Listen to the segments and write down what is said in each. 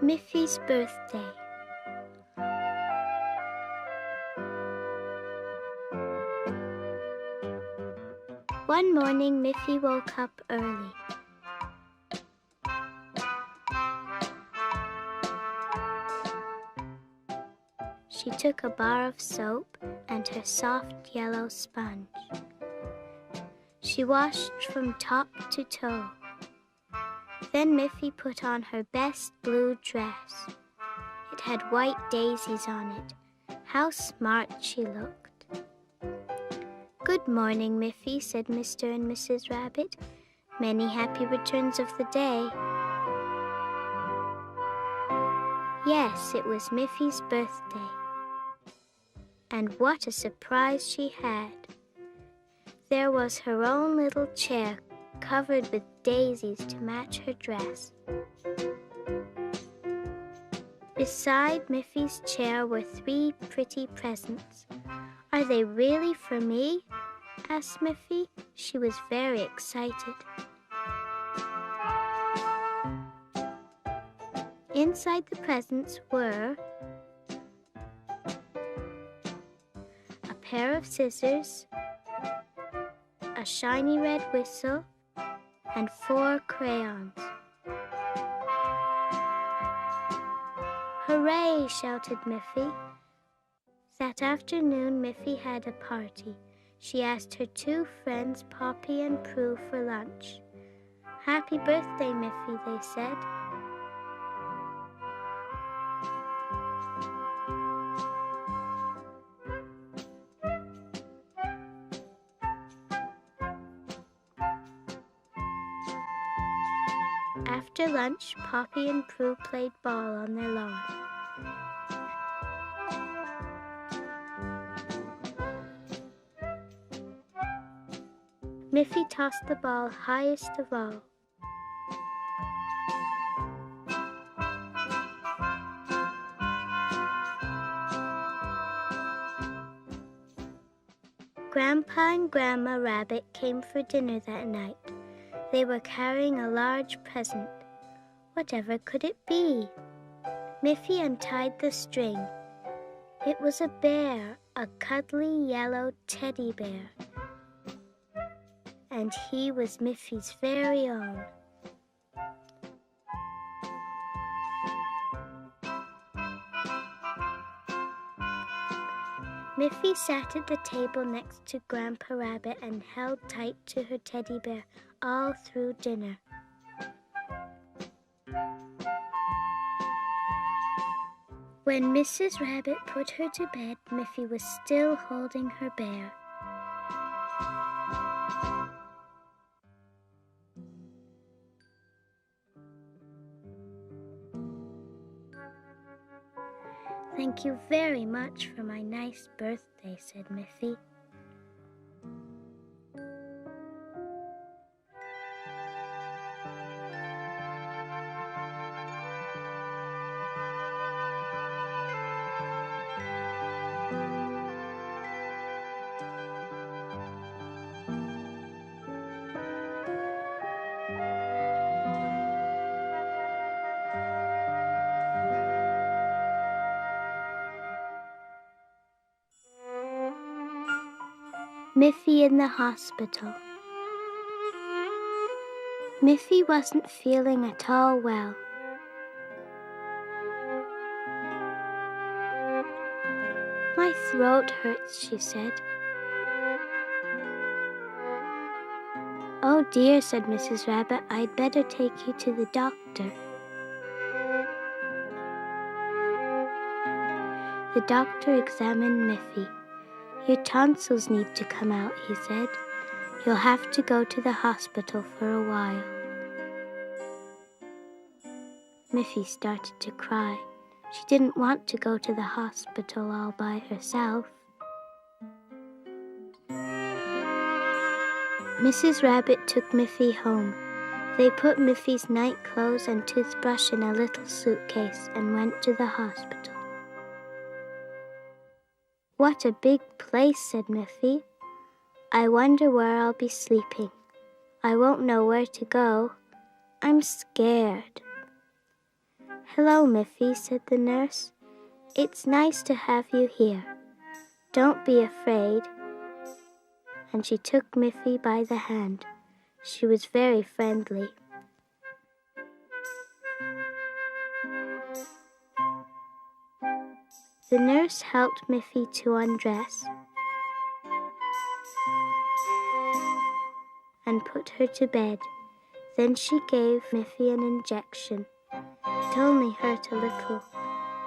Miffy's Birthday. One morning, Miffy woke up early. She took a bar of soap and her soft yellow sponge. She washed from top to toe. Then Miffy put on her best blue dress. It had white daisies on it. How smart she looked. "Good morning, Miffy," said Mr. and Mrs. Rabbit. "Many happy returns of the day." Yes, it was Miffy's birthday. And what a surprise she had. There was her own little chair covered with daisies to match her dress. Beside Miffy's chair were 3 pretty presents. "Are they really for me?" asked Miffy. She was very excited. Inside the presents were a pair of scissors, a shiny red whistle, and 4 crayons. "Hooray!" shouted Miffy. That afternoon, Miffy had a party. She asked her 2 friends, Poppy and Prue, for lunch. "Happy birthday, Miffy," they said. After lunch, Poppy and Prue played ball on their lawn. Miffy tossed the ball highest of all. Grandpa and Grandma Rabbit came for dinner that night. They were carrying a large present. Whatever could it be? Miffy untied the string. It was a bear, a cuddly yellow teddy bear. And he was Miffy's very own. Miffy sat at the table next to Grandpa Rabbit and held tight to her teddy bear all through dinner. When Mrs. Rabbit put her to bed, Miffy was still holding her bear. "Thank you very much for my nice birthday," said Miffy. Miffy in the hospital. Miffy wasn't feeling at all well. "My throat hurts," she said. "Oh dear," said Mrs. Rabbit, "I'd better take you to the doctor." The doctor examined Miffy. "Your tonsils need to come out," he said. "You'll have to go to the hospital for a while." Miffy started to cry. She didn't want to go to the hospital all by herself. Mrs. Rabbit took Miffy home. They put Miffy's night clothes and toothbrush in a little suitcase and went to the hospital. "What a big place," said Miffy. "I wonder where I'll be sleeping. I won't know where to go. I'm scared." "Hello, Miffy," said the nurse. "It's nice to have you here. Don't be afraid." And she took Miffy by the hand. She was very friendly. The nurse helped Miffy to undress and put her to bed. Then she gave Miffy an injection. It only hurt a little.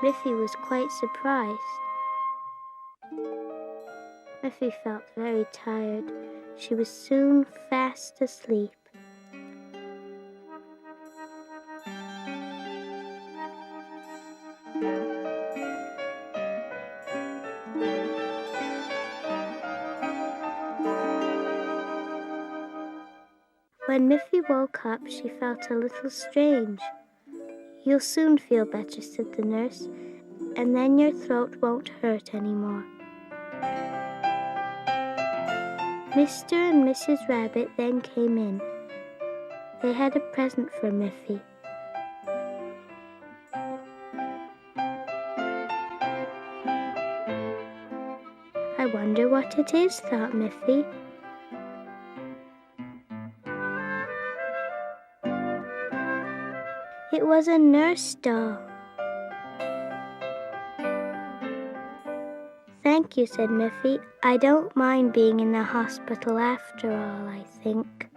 Miffy was quite surprised. Miffy felt very tired. She was soon fast asleep. When Miffy woke up, she felt a little strange. "You'll soon feel better," said the nurse, "and then your throat won't hurt anymore." Mr. and Mrs. Rabbit then came in. They had a present for Miffy. "I wonder what it is," thought Miffy. It was a nurse doll. "Thank you," said Miffy. "I don't mind being in the hospital after all, I think."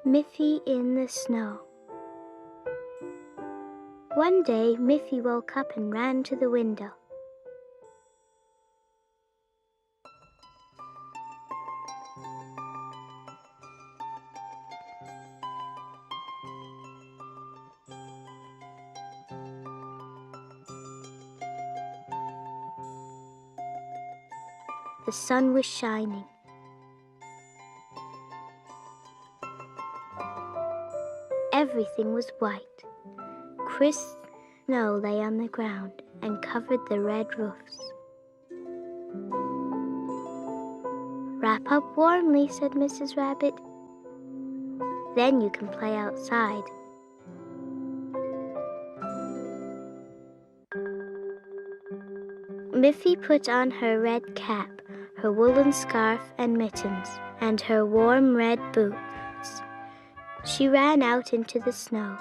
Miffy in the snow. One day, Miffy woke up and ran to the window. The sun was shining. Everything was white. Crisp snow lay on the ground and covered the red roofs. "Wrap up warmly," said Mrs. Rabbit. "Then you can play outside." Miffy put on her red cap, her woolen scarf and mittens, and her warm red boots. She ran out into the snow.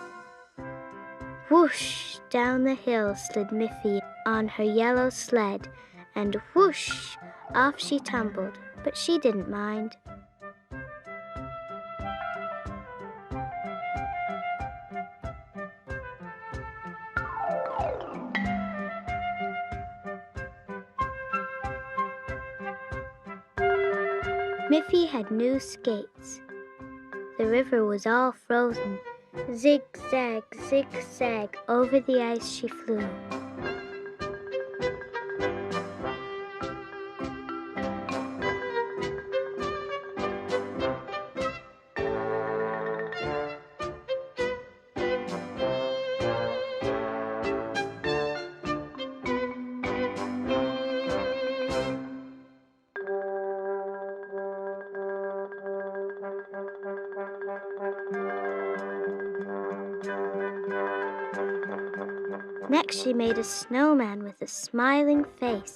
Whoosh! Down the hill slid Miffy on her yellow sled, and whoosh! Off she tumbled, but she didn't mind. Miffy had new skates. The river was all frozen. Zig-zag, zig-zag, over the ice she flew. Next, she made a snowman with a smiling face.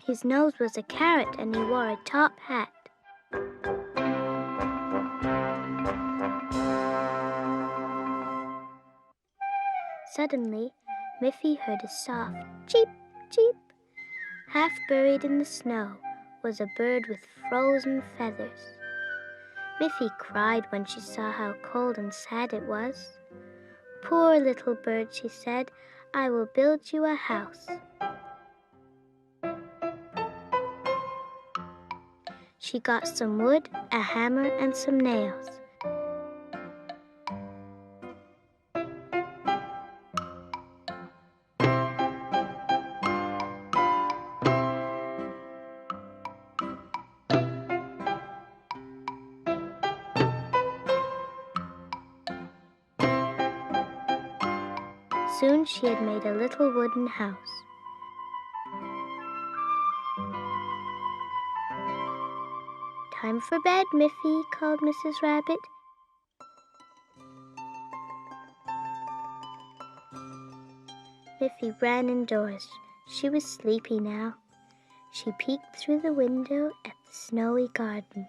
His nose was a carrot and he wore a top hat. Suddenly, Miffy heard a soft cheep, cheep. Half buried in the snow was a bird with frozen feathers. Miffy cried when she saw how cold and sad it was. "Poor little bird," she said, "I will build you a house." She got some wood, a hammer, and some nails. Soon she had made a little wooden house. "Time for bed, Miffy," called Mrs. Rabbit. Miffy ran indoors. She was sleepy now. She peeked through the window at the snowy garden.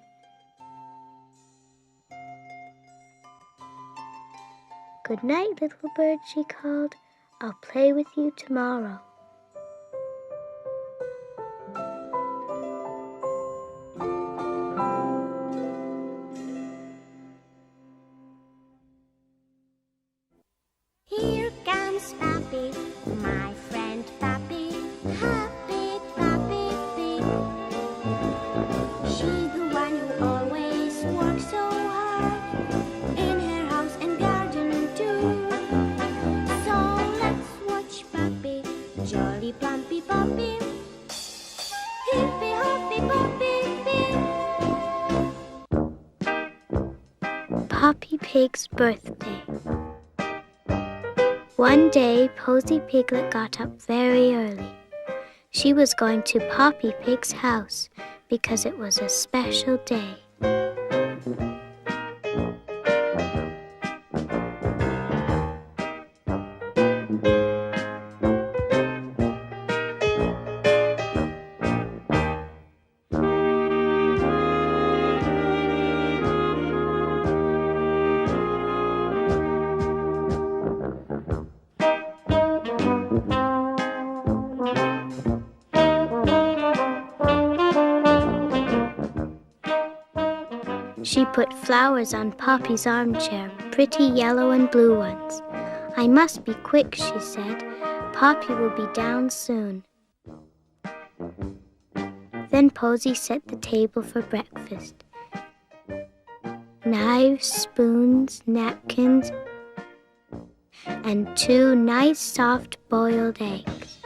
"Good night, little bird," she called. "I'll play with you tomorrow." Here comes Papi, my friend Papi, happy Papi Pig. She's the one who always works so hard in her house and garden too. So let's watch Papi, jolly plumpy Papi, hippy hoppy Papi Pig. Poppy Pig's Birthday. One day, Posy Piglet got up very early. She was going to Poppy Pig's house because it was a special day. She put flowers on Poppy's armchair, pretty yellow and blue ones. "I must be quick," she said. "Poppy will be down soon." Then Posy set the table for breakfast. Knives, spoons, napkins, and 2 nice soft boiled eggs.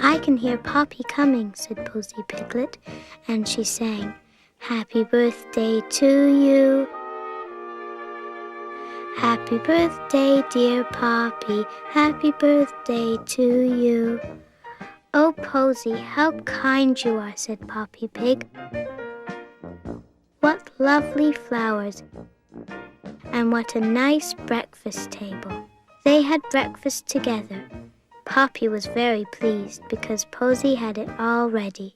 "I can hear Poppy coming," said Posy Piglet, and she sang, "Happy birthday to you. Happy birthday, dear Poppy, happy birthday to you." "Oh, Posy, how kind you are," said Poppy Pig. "What lovely flowers, and what a nice breakfast table." They had breakfast together. Poppy was very pleased because Posy had it all ready.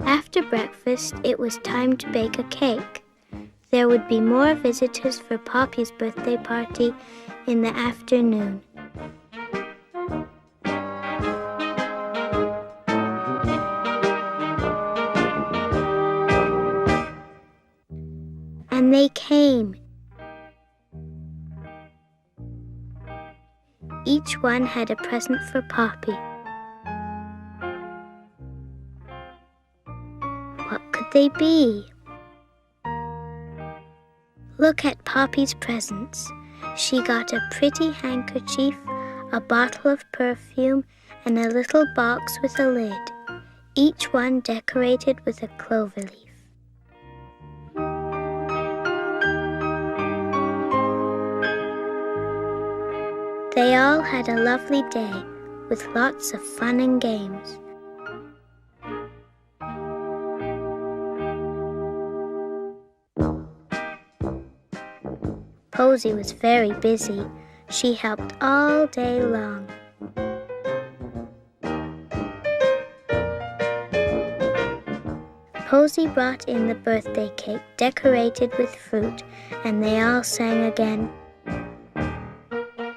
After breakfast, it was time to bake a cake. There would be more visitors for Poppy's birthday party in the afternoon. And they came. Each one had a present for Poppy. What could they be? Look at Poppy's presents. She got a pretty handkerchief, a bottle of perfume, and a little box with a lid, each one decorated with a clover leaf. They all had a lovely day with lots of fun and games. Posy was very busy. She helped all day long. Posy brought in the birthday cake decorated with fruit, and they all sang again.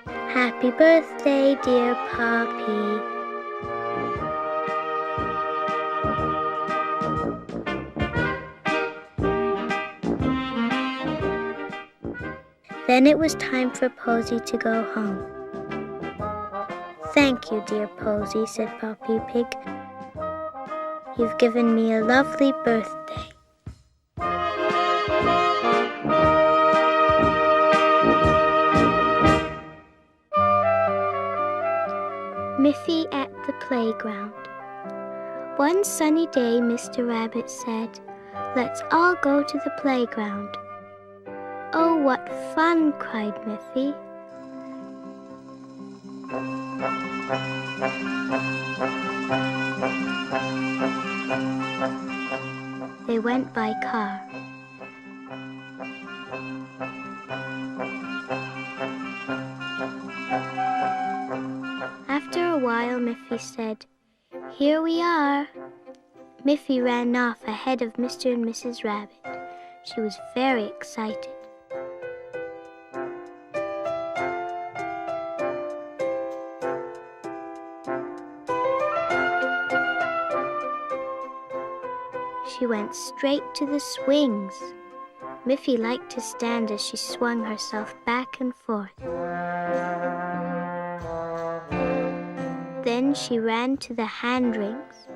Happy birthday, dear Poppy. Then it was time for Posy to go home. Thank you, dear Posy, said Poppy Pig. You've given me a lovely birthday. Miffy at the playground. One sunny day, Mr. Rabbit said, "Let's all go to the playground." "Oh, what fun!" cried Miffy. They went by car. After a while, Miffy said, "Here we are." Miffy ran off ahead of Mr. and Mrs. Rabbit. She was very excited. She went straight to the swings. Miffy liked to stand as she swung herself back and forth. Then she ran to the hand rings.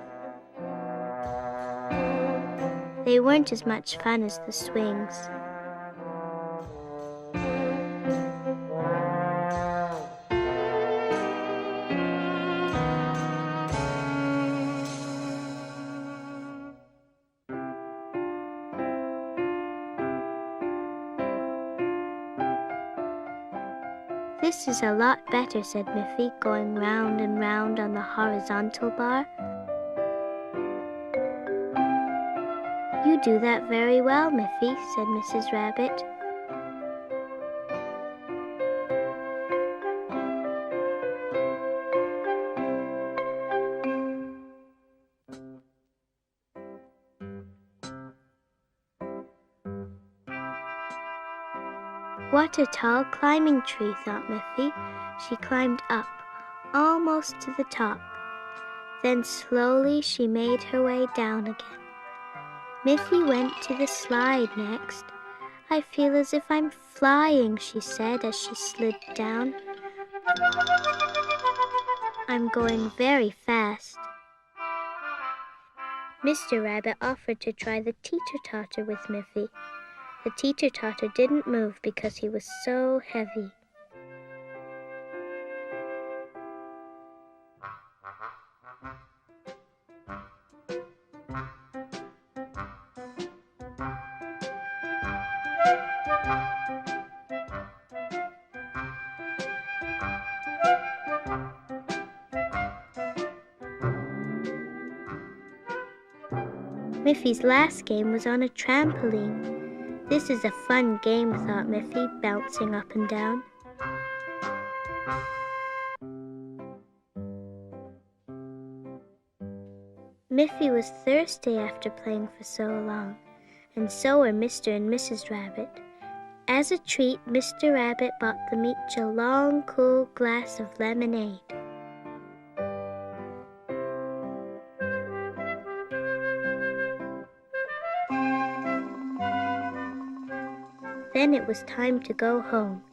They weren't as much fun as the swings. "This is a lot better," said Miffy, going round and round on the horizontal bar. "You do that very well, Miffy," said Mrs. Rabbit. What a tall climbing tree, thought Miffy. She climbed up, almost to the top. Then slowly she made her way down again. Miffy went to the slide next. "I feel as if I'm flying," she said as she slid down. "I'm going very fast." Mr. Rabbit offered to try the teeter-totter with Miffy. The teeter-totter didn't move because he was so heavy. Miffy's last game was on a trampoline. "This is a fun game," thought Miffy, bouncing up and down. Miffy was thirsty after playing for so long, and so were Mr. and Mrs. Rabbit. As a treat, Mr. Rabbit bought them each a long, cool glass of lemonade. Then it was time to go home.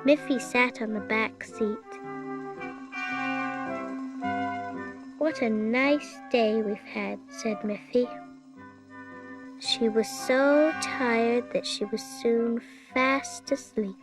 Miffy sat on the back seat. "What a nice day we've had," said Miffy. She was so tired that she was soon fast asleep.